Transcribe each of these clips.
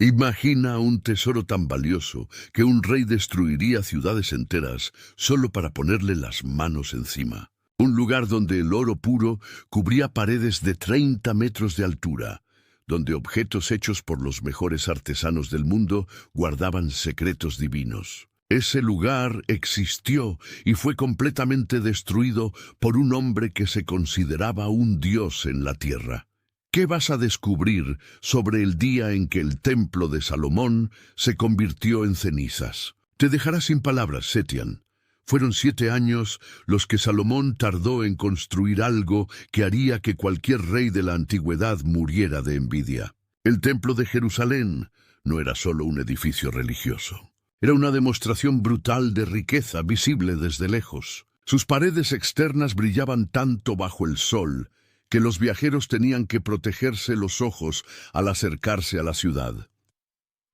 Imagina un tesoro tan valioso que un rey destruiría ciudades enteras solo para ponerle las manos encima. Un lugar donde el oro puro cubría paredes de 30 metros de altura, donde objetos hechos por los mejores artesanos del mundo guardaban secretos divinos. Ese lugar existió y fue completamente destruido por un hombre que se consideraba un dios en la tierra. ¿Qué vas a descubrir sobre el día en que el templo de Salomón se convirtió en cenizas? Te dejará sin palabras, Setián. Fueron 7 años los que Salomón tardó en construir algo que haría que cualquier rey de la antigüedad muriera de envidia. El templo de Jerusalén no era solo un edificio religioso. Era una demostración brutal de riqueza visible desde lejos. Sus paredes externas brillaban tanto bajo el sol que los viajeros tenían que protegerse los ojos al acercarse a la ciudad.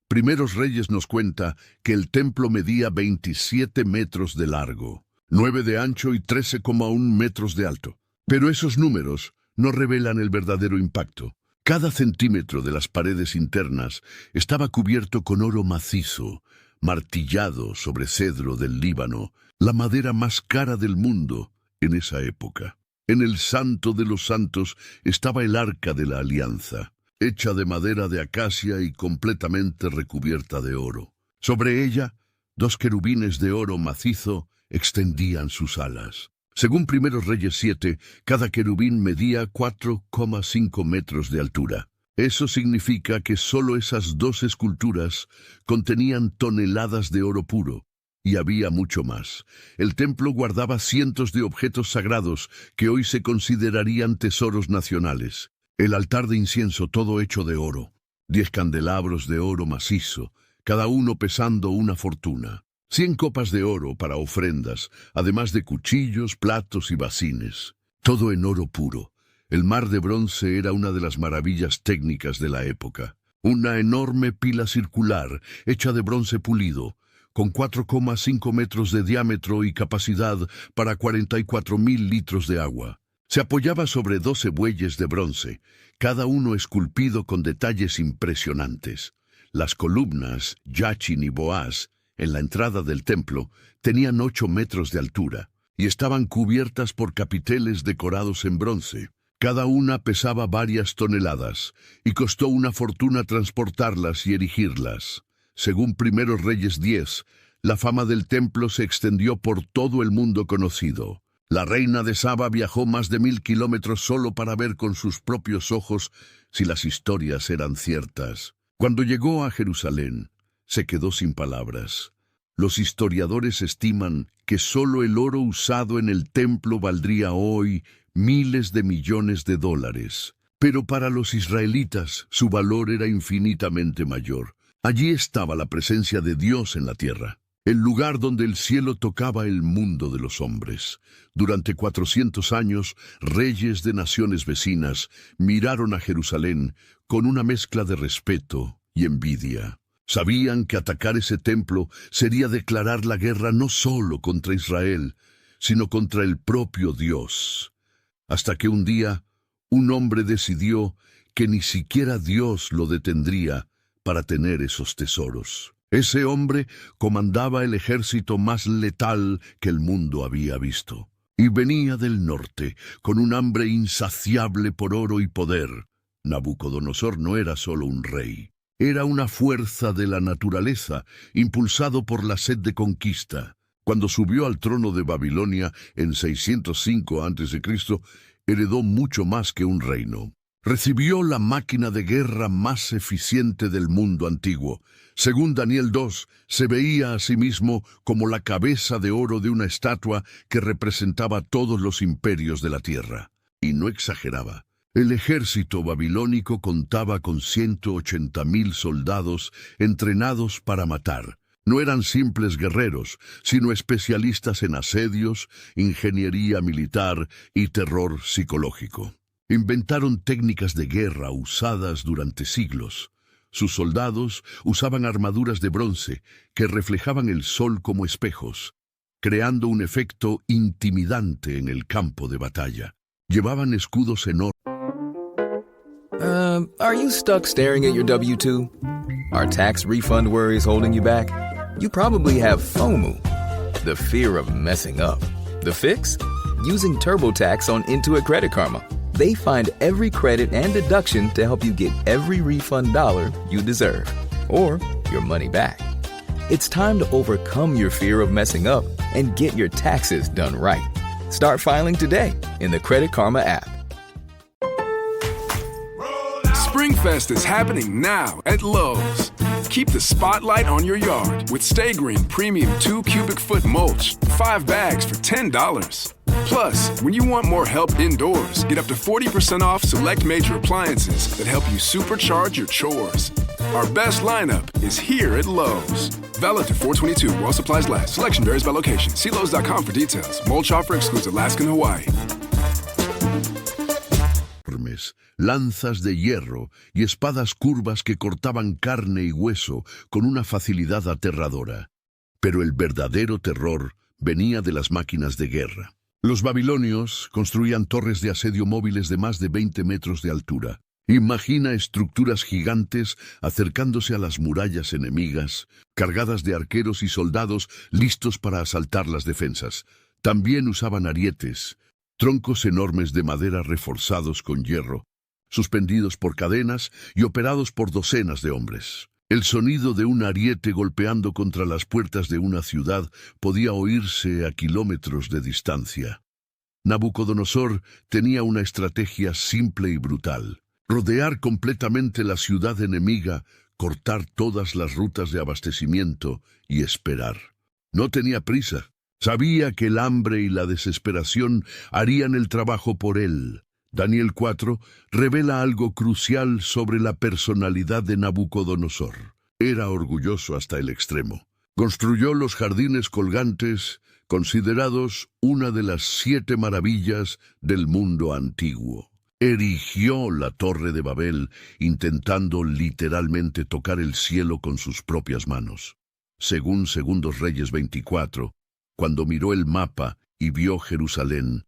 Primeros Reyes nos cuenta que el templo medía 27 metros de largo, 9 de ancho y 13,1 metros de alto. Pero esos números no revelan el verdadero impacto. Cada centímetro de las paredes internas estaba cubierto con oro macizo, martillado sobre cedro del Líbano, la madera más cara del mundo en esa época. En el Santo de los Santos estaba el Arca de la Alianza, hecha de madera de acacia y completamente recubierta de oro. Sobre ella, 2 querubines de oro macizo extendían sus alas. Según Primeros Reyes 7, cada querubín medía 4,5 metros de altura. Eso significa que solo esas 2 esculturas contenían toneladas de oro puro. Y había mucho más. El templo guardaba cientos de objetos sagrados que hoy se considerarían tesoros nacionales. El altar de incienso todo hecho de oro, 10 candelabros de oro macizo, cada uno pesando una fortuna, 100 copas de oro para ofrendas, además de cuchillos, platos y bacines. Todo en oro puro. El mar de bronce era una de las maravillas técnicas de la época. Una enorme pila circular, hecha de bronce pulido, con 4,5 metros de diámetro y capacidad para 44,000 litros de agua. Se apoyaba sobre 12 bueyes de bronce, cada uno esculpido con detalles impresionantes. Las columnas, Yachin y Boaz, en la entrada del templo, tenían 8 metros de altura y estaban cubiertas por capiteles decorados en bronce. Cada una pesaba varias toneladas y costó una fortuna transportarlas y erigirlas. Según Primeros Reyes 10, la fama del templo se extendió por todo el mundo conocido. La reina de Saba viajó más de 1000 kilómetros solo para ver con sus propios ojos si las historias eran ciertas. Cuando llegó a Jerusalén, se quedó sin palabras. Los historiadores estiman que solo el oro usado en el templo valdría hoy miles de millones de dólares. Pero para los israelitas su valor era infinitamente mayor. Allí estaba la presencia de Dios en la tierra, el lugar donde el cielo tocaba el mundo de los hombres. Durante 400 años, reyes de naciones vecinas miraron a Jerusalén con una mezcla de respeto y envidia. Sabían que atacar ese templo sería declarar la guerra no solo contra Israel, sino contra el propio Dios. Hasta que un día, un hombre decidió que ni siquiera Dios lo detendría para tener esos tesoros. Ese hombre comandaba el ejército más letal que el mundo había visto. Y venía del norte, con un hambre insaciable por oro y poder. Nabucodonosor no era solo un rey. Era una fuerza de la naturaleza, impulsado por la sed de conquista. Cuando subió al trono de Babilonia en 605 a.C., heredó mucho más que un reino. Recibió la máquina de guerra más eficiente del mundo antiguo. Según Daniel 2, se veía a sí mismo como la cabeza de oro de una estatua que representaba todos los imperios de la tierra. Y no exageraba. El ejército babilónico contaba con 180,000 soldados entrenados para matar. No eran simples guerreros, sino especialistas en asedios, ingeniería militar y terror psicológico. Inventaron técnicas de guerra usadas durante siglos. Sus soldados usaban armaduras de bronce que reflejaban el sol como espejos, creando un efecto intimidante en el campo de batalla. Llevaban escudos enormes. Are you stuck staring at your W-2? Are tax refund worries holding you back? You probably have FOMO, the fear of messing up. The fix? Using TurboTax on Intuit Credit Karma. They find every credit and deduction to help you get every refund dollar you deserve, or your money back. It's time to overcome your fear of messing up and get your taxes done right. Start filing today in the Credit Karma app. SpringFest is happening now at Lowe's. Keep the spotlight on your yard with Stay Green Premium 2 cubic foot mulch, 5 bags for $10. Plus, when you want more help indoors, get up to 40% off select major appliances that help you supercharge your chores. Our best lineup is here at Lowe's. Valid to 4/22 while supplies last. Selection varies by location. See Lowe's.com for details. Mulch offer excludes Alaska and Hawaii. Lanzas de hierro y espadas curvas que cortaban carne y hueso con una facilidad aterradora. Pero el verdadero terror venía de las máquinas de guerra. Los babilonios construían torres de asedio móviles de más de 20 metros de altura. Imagina estructuras gigantes acercándose a las murallas enemigas, cargadas de arqueros y soldados listos para asaltar las defensas. También usaban arietes, troncos enormes de madera reforzados con hierro, suspendidos por cadenas y operados por docenas de hombres. El sonido de un ariete golpeando contra las puertas de una ciudad podía oírse a kilómetros de distancia. Nabucodonosor tenía una estrategia simple y brutal: rodear completamente la ciudad enemiga, cortar todas las rutas de abastecimiento y esperar. No tenía prisa. Sabía que el hambre y la desesperación harían el trabajo por él. Daniel 4 revela algo crucial sobre la personalidad de Nabucodonosor. Era orgulloso hasta el extremo. Construyó los jardines colgantes, considerados una de las 7 maravillas del mundo antiguo. Erigió la Torre de Babel, intentando literalmente tocar el cielo con sus propias manos. Según Segundos Reyes 24, cuando miró el mapa y vio Jerusalén,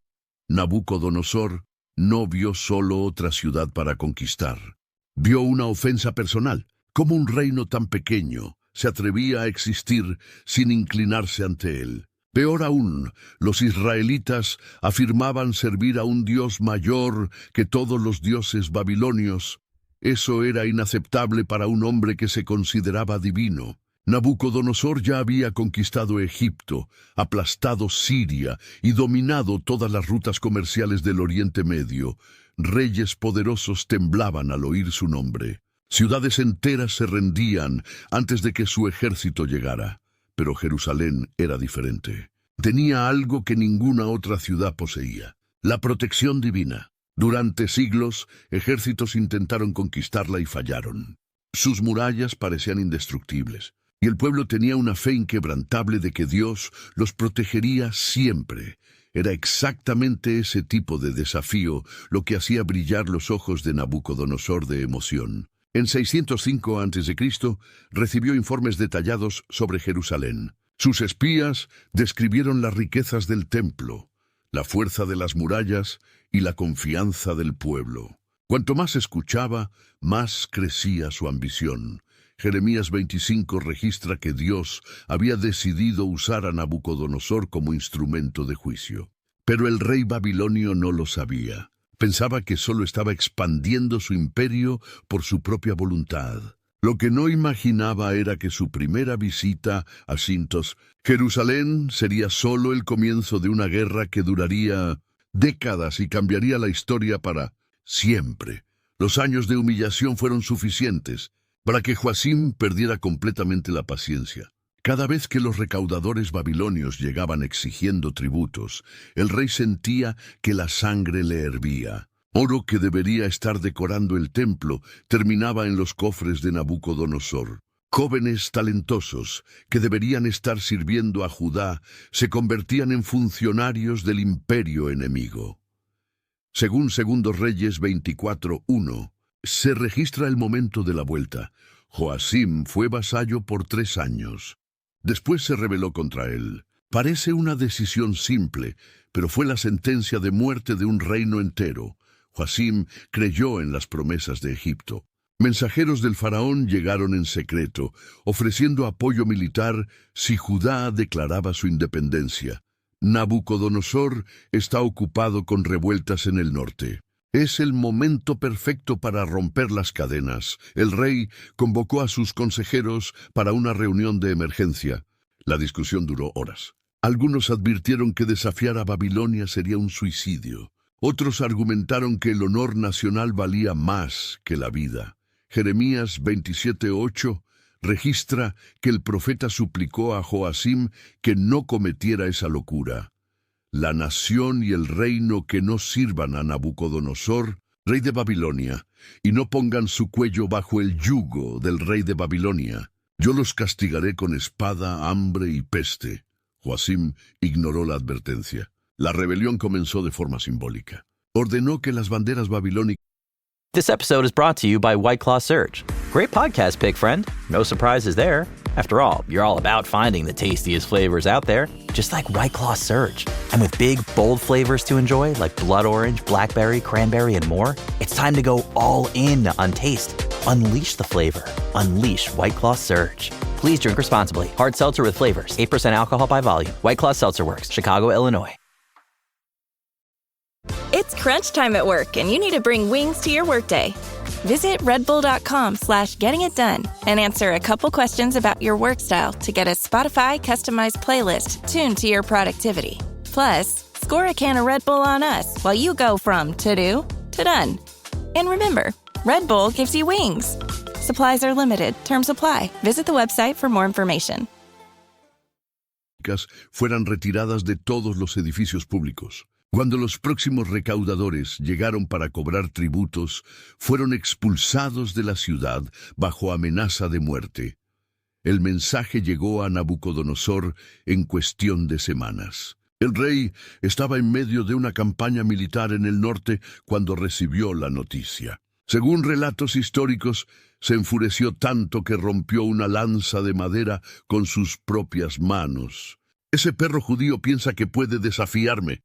Nabucodonosor no vio solo otra ciudad para conquistar. Vio una ofensa personal. ¿Cómo un reino tan pequeño se atrevía a existir sin inclinarse ante él? Peor aún, los israelitas afirmaban servir a un Dios mayor que todos los dioses babilonios. Eso era inaceptable para un hombre que se consideraba divino. Nabucodonosor ya había conquistado Egipto, aplastado Siria y dominado todas las rutas comerciales del Oriente Medio. Reyes poderosos temblaban al oír su nombre. Ciudades enteras se rendían antes de que su ejército llegara. Pero Jerusalén era diferente. Tenía algo que ninguna otra ciudad poseía: la protección divina. Durante siglos, ejércitos intentaron conquistarla y fallaron. Sus murallas parecían indestructibles, y el pueblo tenía una fe inquebrantable de que Dios los protegería siempre. Era exactamente ese tipo de desafío lo que hacía brillar los ojos de Nabucodonosor de emoción. En 605 a.C., recibió informes detallados sobre Jerusalén. Sus espías describieron las riquezas del templo, la fuerza de las murallas y la confianza del pueblo. Cuanto más escuchaba, más crecía su ambición. Jeremías 25 registra que Dios había decidido usar a Nabucodonosor como instrumento de juicio. Pero el rey babilonio no lo sabía. Pensaba que solo estaba expandiendo su imperio por su propia voluntad. Lo que no imaginaba era que su primera visita a Jerusalén sería solo el comienzo de una guerra que duraría décadas y cambiaría la historia para siempre. Los años de humillación fueron suficientes para que Joacim perdiera completamente la paciencia. Cada vez que los recaudadores babilonios llegaban exigiendo tributos, el rey sentía que la sangre le hervía. Oro que debería estar decorando el templo terminaba en los cofres de Nabucodonosor. Jóvenes talentosos que deberían estar sirviendo a Judá se convertían en funcionarios del imperio enemigo. Según Segundos Reyes 24:1, se registra el momento de la vuelta. Joacim fue vasallo por 3 años. Después se rebeló contra él. Parece una decisión simple, pero fue la sentencia de muerte de un reino entero. Joacim creyó en las promesas de Egipto. Mensajeros del faraón llegaron en secreto, ofreciendo apoyo militar si Judá declaraba su independencia. Nabucodonosor está ocupado con revueltas en el norte. Es el momento perfecto para romper las cadenas. El rey convocó a sus consejeros para una reunión de emergencia. La discusión duró horas. Algunos advirtieron que desafiar a Babilonia sería un suicidio. Otros argumentaron que el honor nacional valía más que la vida. Jeremías 27:8 registra que el profeta suplicó a Joacim que no cometiera esa locura. La nación y el reino que no sirvan a Nabucodonosor, rey de Babilonia, y no pongan su cuello bajo el yugo del rey de Babilonia. Yo los castigaré con espada, hambre y peste. Joacim ignoró la advertencia. La rebelión comenzó de forma simbólica. Ordenó que las banderas babilónicas. This episode is brought to you by White Claw Surge. Great podcast pick, friend. No surprises there. After all, you're all about finding the tastiest flavors out there, just like White Claw Surge. And with big, bold flavors to enjoy, like blood orange, blackberry, cranberry, and more, it's time to go all in on taste. Unleash the flavor. Unleash White Claw Surge. Please drink responsibly. Hard seltzer with flavors. 8% alcohol by volume. White Claw Seltzer Works. Chicago, Illinois. It's crunch time at work, and you need to bring wings to your workday. Visit redbull.com/gettingitdone and answer a couple questions about your work style to get a Spotify customized playlist tuned to your productivity. Plus, score a can of Red Bull on us while you go from to-do to done. And remember, Red Bull gives you wings. Supplies are limited. Terms apply. Visit the website for more information. Fueran retiradas de todos los edificios públicos. Cuando los próximos recaudadores llegaron para cobrar tributos, fueron expulsados de la ciudad bajo amenaza de muerte. El mensaje llegó a Nabucodonosor en cuestión de semanas. El rey estaba en medio de una campaña militar en el norte cuando recibió la noticia. Según relatos históricos, se enfureció tanto que rompió una lanza de madera con sus propias manos. «Ese perro judío piensa que puede desafiarme»,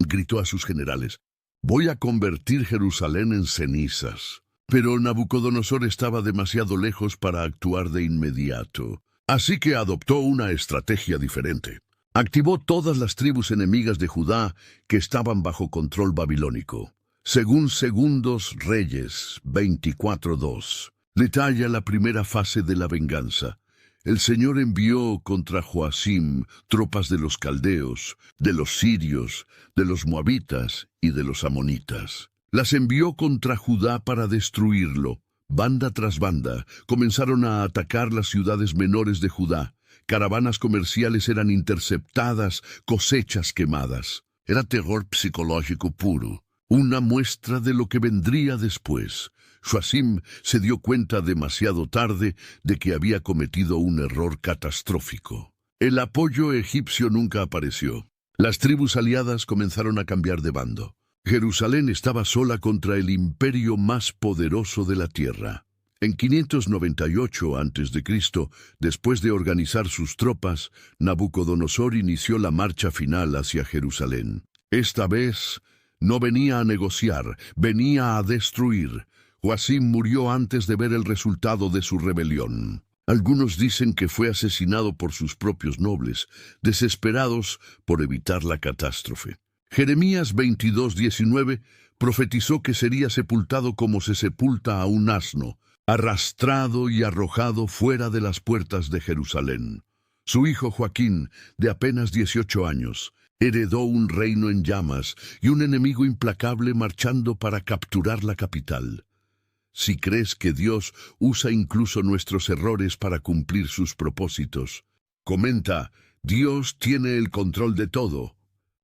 gritó a sus generales. «Voy a convertir Jerusalén en cenizas». Pero Nabucodonosor estaba demasiado lejos para actuar de inmediato. Así que adoptó una estrategia diferente. Activó todas las tribus enemigas de Judá que estaban bajo control babilónico. Según Segundos Reyes 24:2, detalla la primera fase de la venganza. El Señor envió contra Joacim tropas de los caldeos, de los sirios, de los moabitas y de los amonitas. Las envió contra Judá para destruirlo. Banda tras banda comenzaron a atacar las ciudades menores de Judá. Caravanas comerciales eran interceptadas, cosechas quemadas. Era terror psicológico puro, una muestra de lo que vendría después. Joacim se dio cuenta demasiado tarde de que había cometido un error catastrófico. El apoyo egipcio nunca apareció. Las tribus aliadas comenzaron a cambiar de bando. Jerusalén estaba sola contra el imperio más poderoso de la tierra. En 598 a.C., después de organizar sus tropas, Nabucodonosor inició la marcha final hacia Jerusalén. Esta vez no venía a negociar, venía a destruir. Joacim murió antes de ver el resultado de su rebelión. Algunos dicen que fue asesinado por sus propios nobles, desesperados por evitar la catástrofe. Jeremías 22:19 profetizó que sería sepultado como se sepulta a un asno, arrastrado y arrojado fuera de las puertas de Jerusalén. Su hijo Joaquín, de apenas 18 años, heredó un reino en llamas y un enemigo implacable marchando para capturar la capital. Si crees que Dios usa incluso nuestros errores para cumplir sus propósitos, comenta: Dios tiene el control de todo.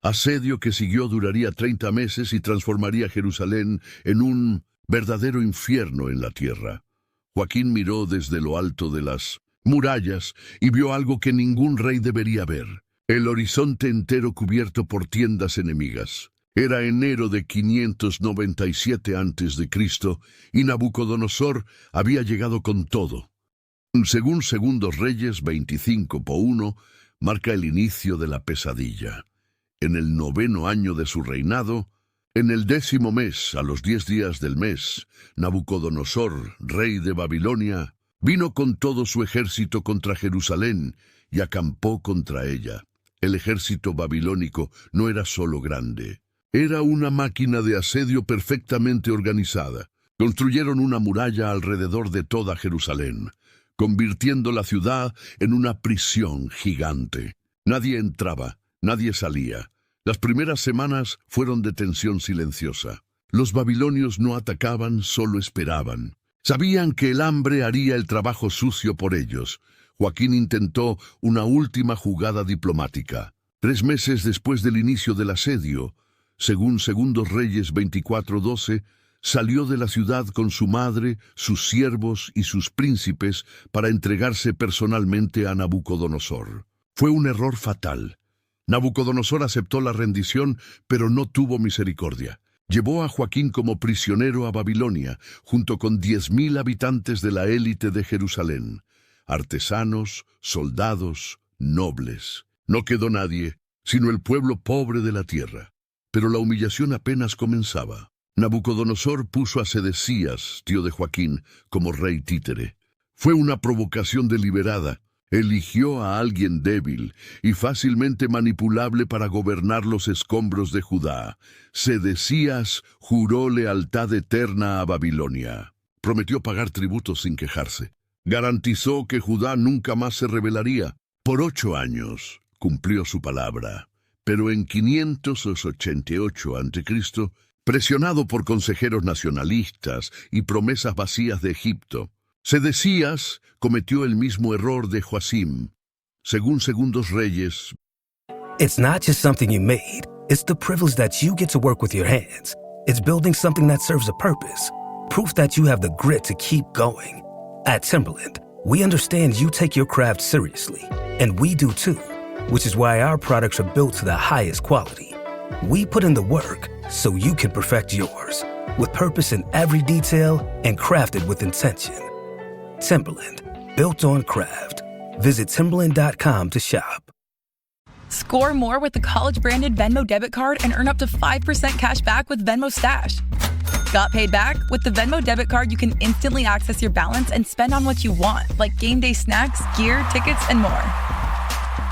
Asedio que siguió duraría 30 meses y transformaría Jerusalén en un verdadero infierno en la tierra. Joaquín miró desde lo alto de las murallas y vio algo que ningún rey debería ver: el horizonte entero cubierto por tiendas enemigas. Era enero de 597 a.C. y Nabucodonosor había llegado con todo. Según Segundos Reyes 25:1, marca el inicio de la pesadilla. En el 9º año de su reinado, En el 10º mes, a los 10 días del mes, Nabucodonosor, rey de Babilonia, vino con todo su ejército contra Jerusalén y acampó contra ella. El ejército babilónico no era solo grande, era una máquina de asedio perfectamente organizada. Construyeron una muralla alrededor de toda Jerusalén, convirtiendo la ciudad en una prisión gigante. Nadie entraba, nadie salía. Las primeras semanas fueron de tensión silenciosa. Los babilonios no atacaban, solo esperaban. Sabían que el hambre haría el trabajo sucio por ellos. Joaquín intentó una última jugada diplomática. 3 meses después del inicio del asedio, según Segundos Reyes 24:12, salió de la ciudad con su madre, sus siervos y sus príncipes para entregarse personalmente a Nabucodonosor. Fue un error fatal. Nabucodonosor aceptó la rendición, pero no tuvo misericordia. Llevó a Joaquín como prisionero a Babilonia, junto con 10.000 habitantes de la élite de Jerusalén, artesanos, soldados, nobles. No quedó nadie, sino el pueblo pobre de la tierra. Pero la humillación apenas comenzaba. Nabucodonosor puso a Sedecías, tío de Joaquín, como rey títere. Fue una provocación deliberada. Eligió a alguien débil y fácilmente manipulable para gobernar los escombros de Judá. Sedecías juró lealtad eterna a Babilonia. Prometió pagar tributos sin quejarse. Garantizó que Judá nunca más se rebelaría. Por 8 años cumplió su palabra. Pero en 588 a.C., presionado por consejeros nacionalistas y promesas vacías de Egipto, Sedecías cometió el mismo error de Joacim. Según Segundos Reyes, It's not just something you made. It's the privilege that you get to work with your hands. It's building something that serves a purpose. Proof that you have the grit to keep going. At Timberland, we understand you take your craft seriously. And we do too. Which is why our products are built to the highest quality. We put in the work so you can perfect yours. With purpose in every detail and crafted with intention. Timberland, built on craft. Visit Timberland.com to shop. Score more with the college-branded Venmo debit card and earn up to 5% cash back with Venmo Stash. Got paid back? With the Venmo debit card, you can instantly access your balance and spend on what you want, like game day snacks, gear, tickets, and more.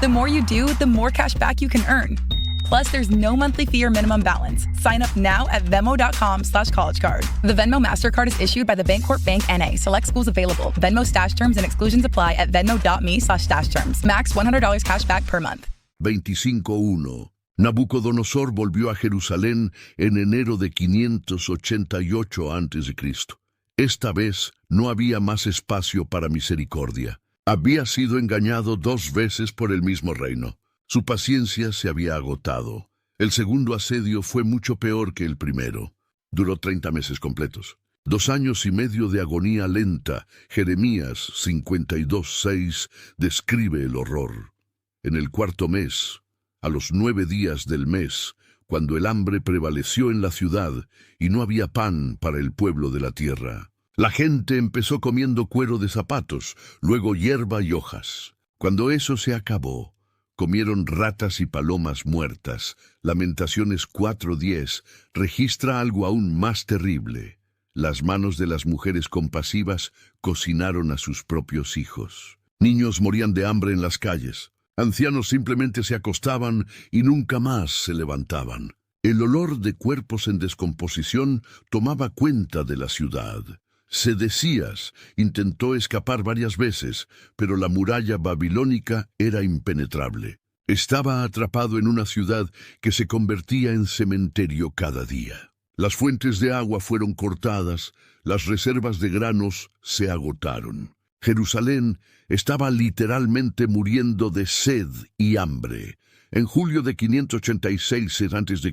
The more you do, the more cash back you can earn. Plus, there's no monthly fee or minimum balance. Sign up now at Venmo.com/collegecard. The Venmo MasterCard is issued by the Bancorp Bank N.A. Select schools available. Venmo Stash terms and exclusions apply at venmo.me/stash terms. Max $100 cash back per month. 25:1. Nabucodonosor volvió a Jerusalén en enero de 588 a.C. Esta vez no había más espacio para misericordia. Había sido engañado 2 veces por el mismo reino. Su paciencia se había agotado. El segundo asedio fue mucho peor que el primero. Duró 30 meses completos. 2 años y medio de agonía lenta. Jeremías 52:6 describe el horror. En el 4º mes, a los 9 días del mes, cuando el hambre prevaleció en la ciudad y no había pan para el pueblo de la tierra. La gente empezó comiendo cuero de zapatos, luego hierba y hojas. Cuando eso se acabó, comieron ratas y palomas muertas. Lamentaciones 4:10 registra algo aún más terrible. Las manos de las mujeres compasivas cocinaron a sus propios hijos. Niños morían de hambre en las calles. Ancianos simplemente se acostaban y nunca más se levantaban. El olor de cuerpos en descomposición tomaba cuenta de la ciudad. Sedecías intentó escapar varias veces, pero la muralla babilónica era impenetrable. Estaba atrapado en una ciudad que se convertía en cementerio cada día. Las fuentes de agua fueron cortadas, las reservas de granos se agotaron. Jerusalén estaba literalmente muriendo de sed y hambre. En julio de 586 a.C.,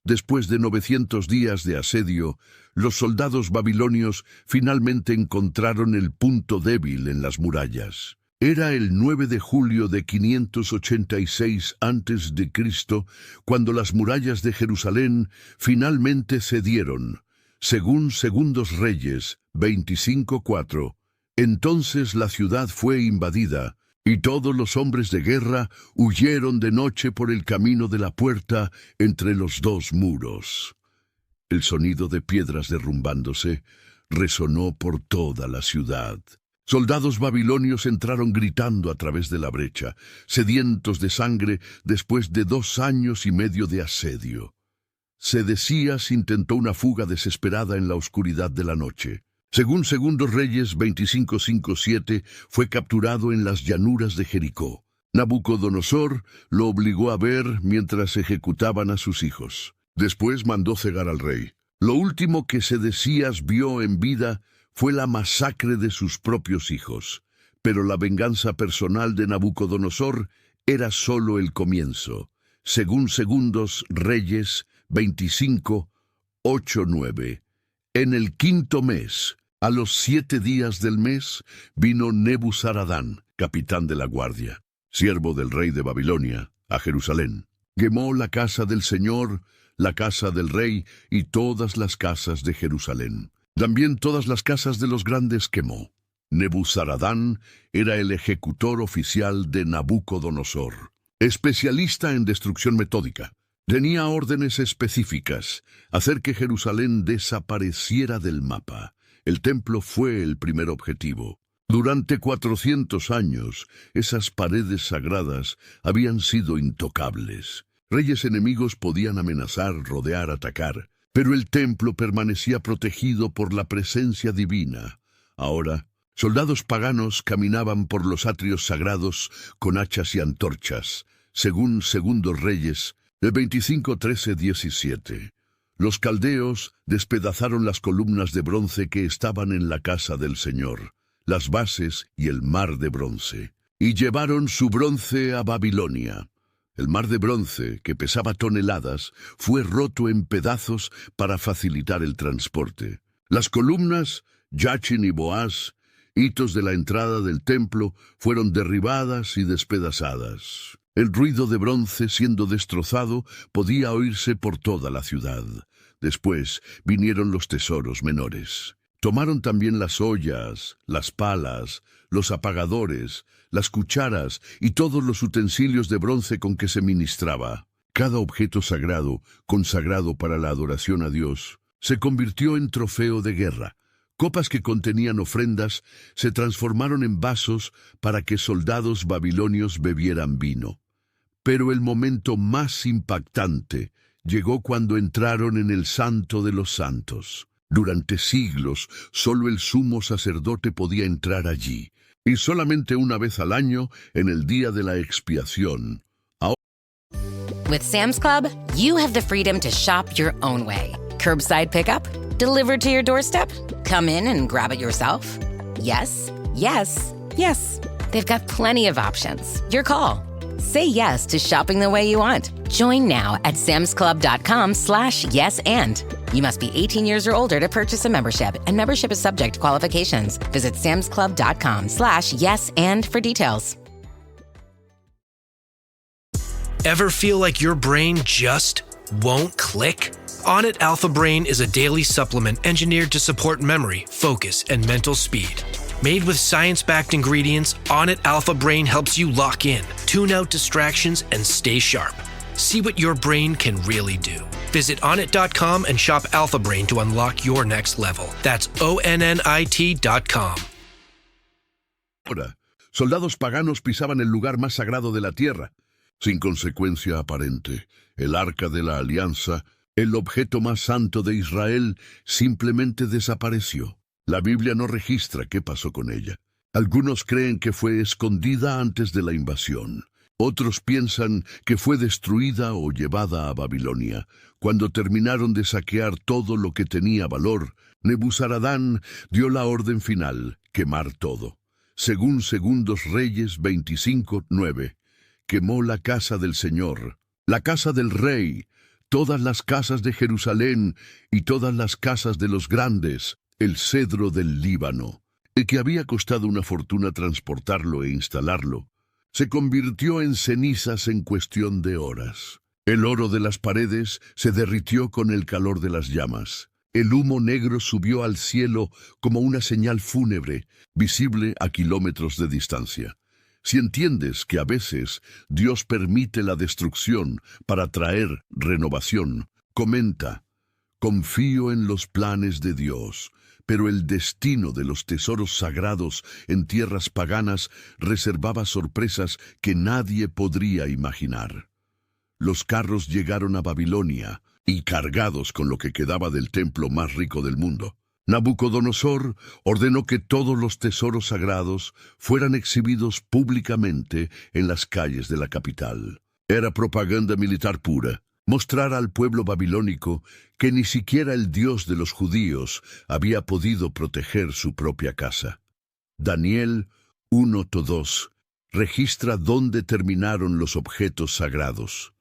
después de 900 días de asedio, los soldados babilonios finalmente encontraron el punto débil en las murallas. Era el 9 de julio de 586 a.C., cuando las murallas de Jerusalén finalmente cedieron, según Segundos Reyes 25:4. Entonces la ciudad fue invadida, y todos los hombres de guerra huyeron de noche por el camino de la puerta entre los 2 muros. El sonido de piedras derrumbándose resonó por toda la ciudad. Soldados babilonios entraron gritando a través de la brecha, sedientos de sangre después de 2 años y medio de asedio. Sedecías intentó una fuga desesperada en la oscuridad de la noche. Según Segundos Reyes 25:5-7, fue capturado en las llanuras de Jericó. Nabucodonosor lo obligó a ver mientras ejecutaban a sus hijos. Después mandó cegar al rey. Lo último que Sedecías vio en vida fue la masacre de sus propios hijos, pero la venganza personal de Nabucodonosor era solo el comienzo. Según Segundos Reyes 25:8-9. En el 5.º mes, a los 7 días del mes, vino Nebuzaradán, capitán de la guardia, siervo del rey de Babilonia, a Jerusalén. Quemó la casa del Señor, la casa del rey y todas las casas de Jerusalén. También todas las casas de los grandes quemó. Nebuzaradán era el ejecutor oficial de Nabucodonosor, especialista en destrucción metódica. Tenía órdenes específicas: hacer que Jerusalén desapareciera del mapa. El templo fue el primer objetivo. Durante 400 años, esas paredes sagradas habían sido intocables. Reyes enemigos podían amenazar, rodear, atacar, pero el templo permanecía protegido por la presencia divina. Ahora, soldados paganos caminaban por los atrios sagrados con hachas y antorchas, según Segundos Reyes 25:13-17. Los caldeos despedazaron las columnas de bronce que estaban en la casa del Señor, las bases y el mar de bronce, y llevaron su bronce a Babilonia. El mar de bronce, que pesaba toneladas, fue roto en pedazos para facilitar el transporte. Las columnas, Yachin y Boaz, hitos de la entrada del templo, fueron derribadas y despedazadas. El ruido de bronce siendo destrozado podía oírse por toda la ciudad. Después vinieron los tesoros menores. Tomaron también las ollas, las palas, los apagadores, las cucharas y todos los utensilios de bronce con que se ministraba. Cada objeto sagrado, consagrado para la adoración a Dios, se convirtió en trofeo de guerra. Copas que contenían ofrendas se transformaron en vasos para que soldados babilonios bebieran vino. Pero el momento más impactante llegó cuando entraron en el Santo de los Santos. Durante siglos, solo el sumo sacerdote podía entrar allí, y solamente una vez al año, en el día de la expiación. With Sam's Club, you have the freedom to shop your own way. Curbside pickup, delivered to your doorstep, come in and grab it yourself. Yes, yes, yes. They've got plenty of options. Your call. Say yes to shopping the way you want. Join now at samsclub.com/yes and. You must be 18 years or older to purchase a membership, and membership is subject to qualifications. Visit samsclub.com/yes and for details. Ever feel like your brain just won't click? Onnit Alpha Brain is a daily supplement engineered to support memory, focus, and mental speed. Made with science-backed ingredients, Onnit Alpha Brain helps you lock in, tune out distractions, and stay sharp. See what your brain can really do. Visit onnit.com and shop Alpha Brain to unlock your next level. That's ONNIT.com. Ahora, soldados paganos pisaban el lugar más sagrado de la tierra. Sin consecuencia aparente, el Arca de la Alianza, el objeto más santo de Israel, simplemente desapareció. La Biblia no registra qué pasó con ella. Algunos creen que fue escondida antes de la invasión. Otros piensan que fue destruida o llevada a Babilonia. Cuando terminaron de saquear todo lo que tenía valor, Nebuzaradán dio la orden final: quemar todo. Según Segundos Reyes 25:9, quemó la casa del Señor, la casa del rey, todas las casas de Jerusalén y todas las casas de los grandes, el cedro del Líbano, el que había costado una fortuna transportarlo e instalarlo, se convirtió en cenizas en cuestión de horas. El oro de las paredes se derritió con el calor de las llamas. El humo negro subió al cielo como una señal fúnebre, visible a kilómetros de distancia. Si entiendes que a veces Dios permite la destrucción para traer renovación, comenta: Confío en los planes de Dios, pero el destino de los tesoros sagrados en tierras paganas reservaba sorpresas que nadie podría imaginar. Los carros llegaron a Babilonia, y cargados con lo que quedaba del templo más rico del mundo. Nabucodonosor ordenó que todos los tesoros sagrados fueran exhibidos públicamente en las calles de la capital. Era propaganda militar pura, mostrar al pueblo babilónico que ni siquiera el Dios de los judíos había podido proteger su propia casa. Daniel 1:2 registra dónde terminaron los objetos sagrados.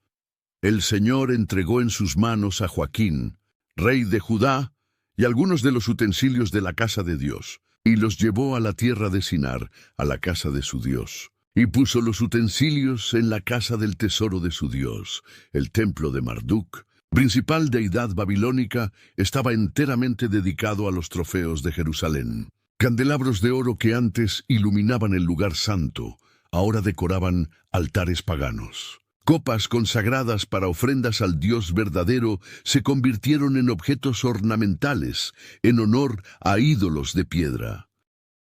El Señor entregó en sus manos a Joaquín, rey de Judá, y algunos de los utensilios de la casa de Dios, y los llevó a la tierra de Sinar, a la casa de su Dios. Y puso los utensilios en la casa del tesoro de su Dios. El templo de Marduk, principal deidad babilónica, estaba enteramente dedicado a los trofeos de Jerusalén. Candelabros de oro que antes iluminaban el lugar santo, ahora decoraban altares paganos. Copas consagradas para ofrendas al Dios verdadero se convirtieron en objetos ornamentales, en honor a ídolos de piedra.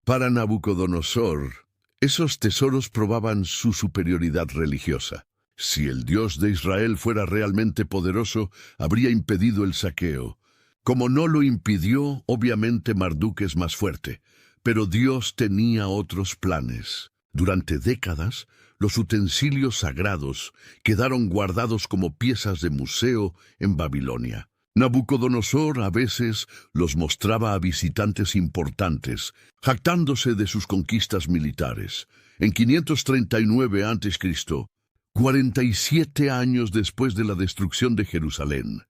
Para Nabucodonosor, esos tesoros probaban su superioridad religiosa. Si el Dios de Israel fuera realmente poderoso, habría impedido el saqueo. Como no lo impidió, obviamente Marduk es más fuerte, pero Dios tenía otros planes. Durante décadas, los utensilios sagrados quedaron guardados como piezas de museo en Babilonia. Nabucodonosor a veces los mostraba a visitantes importantes, jactándose de sus conquistas militares. En 539 a.C., 47 años después de la destrucción de Jerusalén,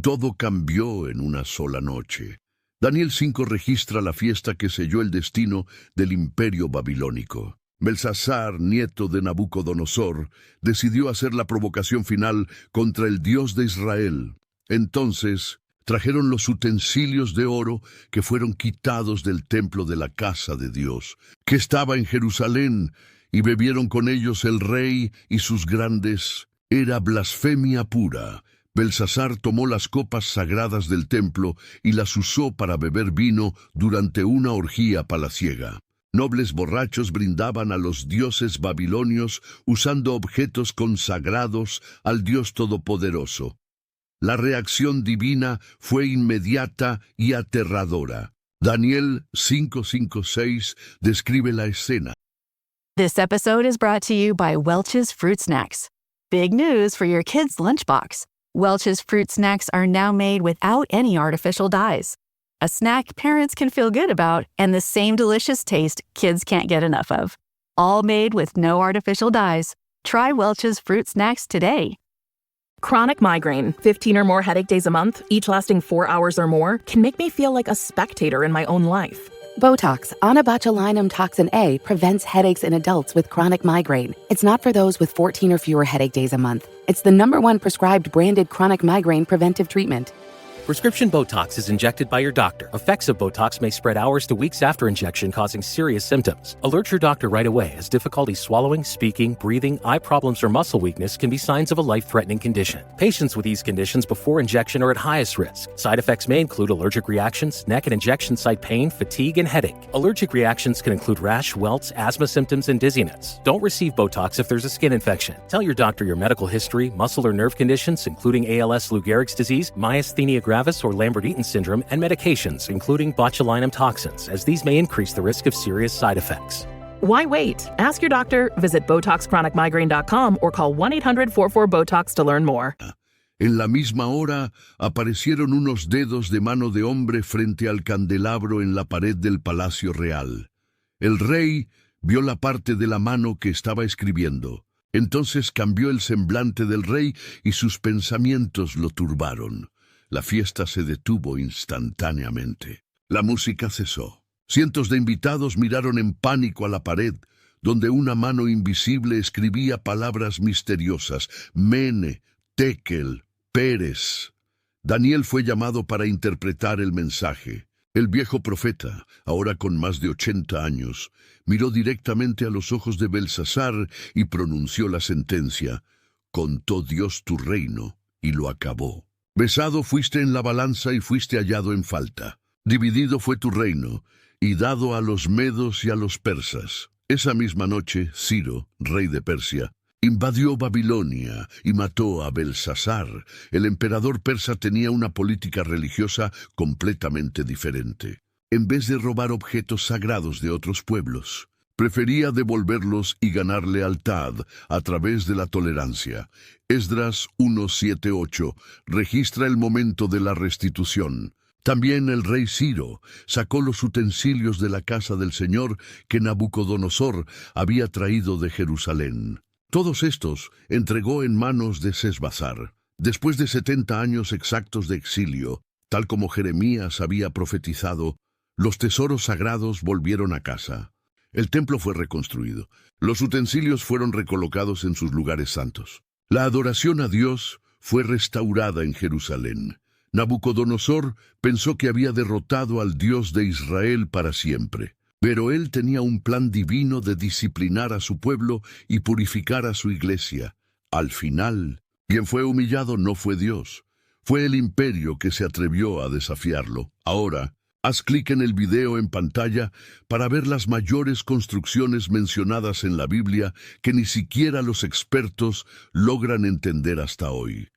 todo cambió en una sola noche. Daniel 5 registra la fiesta que selló el destino del imperio babilónico. Belsasar, nieto de Nabucodonosor, decidió hacer la provocación final contra el Dios de Israel. Entonces trajeron los utensilios de oro que fueron quitados del templo de la casa de Dios, que estaba en Jerusalén, y bebieron con ellos el rey y sus grandes. Era blasfemia pura. Belsasar tomó las copas sagradas del templo y las usó para beber vino durante una orgía palaciega. Nobles borrachos brindaban a los dioses babilonios usando objetos consagrados al Dios Todopoderoso. La reacción divina fue inmediata y aterradora. Daniel 5:5-6 describe la escena. This episode is brought to you by Welch's Fruit Snacks. Big news for your kids' lunchbox. Welch's Fruit Snacks are now made without any artificial dyes. A snack parents can feel good about, and the same delicious taste kids can't get enough of. All made with no artificial dyes. Try Welch's Fruit Snacks today. Chronic migraine, 15 or more headache days a month, each lasting 4 hours or more, can make me feel like a spectator in my own life. Botox, onabotulinum toxin A, prevents headaches in adults with chronic migraine. It's not for those with 14 or fewer headache days a month. It's the #1 prescribed branded chronic migraine preventive treatment. Prescription Botox is injected by your doctor. Effects of Botox may spread hours to weeks after injection, causing serious symptoms. Alert your doctor right away, as difficulty swallowing, speaking, breathing, eye problems, or muscle weakness can be signs of a life-threatening condition. Patients with these conditions before injection are at highest risk. Side effects may include allergic reactions, neck and injection site pain, fatigue, and headache. Allergic reactions can include rash, welts, asthma symptoms, and dizziness. Don't receive Botox if there's a skin infection. Tell your doctor your medical history, muscle or nerve conditions, including ALS, Lou Gehrig's disease, myasthenia gravis, or Lambert-Eaton syndrome, and medications, including botulinum toxins, as these may increase the risk of serious side effects. Why wait? Ask your doctor, visit BotoxChronicMigraine.com, or call 1-800-44-BOTOX to learn more. En la misma hora aparecieron unos dedos de mano de hombre frente al candelabro en la pared del palacio real. El rey vio la parte de la mano que estaba escribiendo. Entonces cambió el semblante del rey y sus pensamientos lo turbaron. La fiesta se detuvo instantáneamente. La música cesó. Cientos de invitados miraron en pánico a la pared, donde una mano invisible escribía palabras misteriosas: Mene, Tekel, Pérez. Daniel fue llamado para interpretar el mensaje. El viejo profeta, ahora con más de 80 años, miró directamente a los ojos de Belsasar y pronunció la sentencia: Contó Dios tu reino y lo acabó. Pesado fuiste en la balanza y fuiste hallado en falta. Dividido fue tu reino, y dado a los medos y a los persas. Esa misma noche, Ciro, rey de Persia, invadió Babilonia y mató a Belsasar. El emperador persa tenía una política religiosa completamente diferente. En vez de robar objetos sagrados de otros pueblos, prefería devolverlos y ganar lealtad a través de la tolerancia. Esdras 1:7-8 registra el momento de la restitución. También el rey Ciro sacó los utensilios de la casa del Señor que Nabucodonosor había traído de Jerusalén. Todos estos entregó en manos de Sesbazar. Después de 70 años exactos de exilio, tal como Jeremías había profetizado, los tesoros sagrados volvieron a casa. El templo fue reconstruido. Los utensilios fueron recolocados en sus lugares santos. La adoración a Dios fue restaurada en Jerusalén. Nabucodonosor pensó que había derrotado al Dios de Israel para siempre, pero él tenía un plan divino de disciplinar a su pueblo y purificar a su iglesia. Al final, quien fue humillado no fue Dios, fue el imperio que se atrevió a desafiarlo. Ahora, haz clic en el video en pantalla para ver las mayores construcciones mencionadas en la Biblia que ni siquiera los expertos logran entender hasta hoy.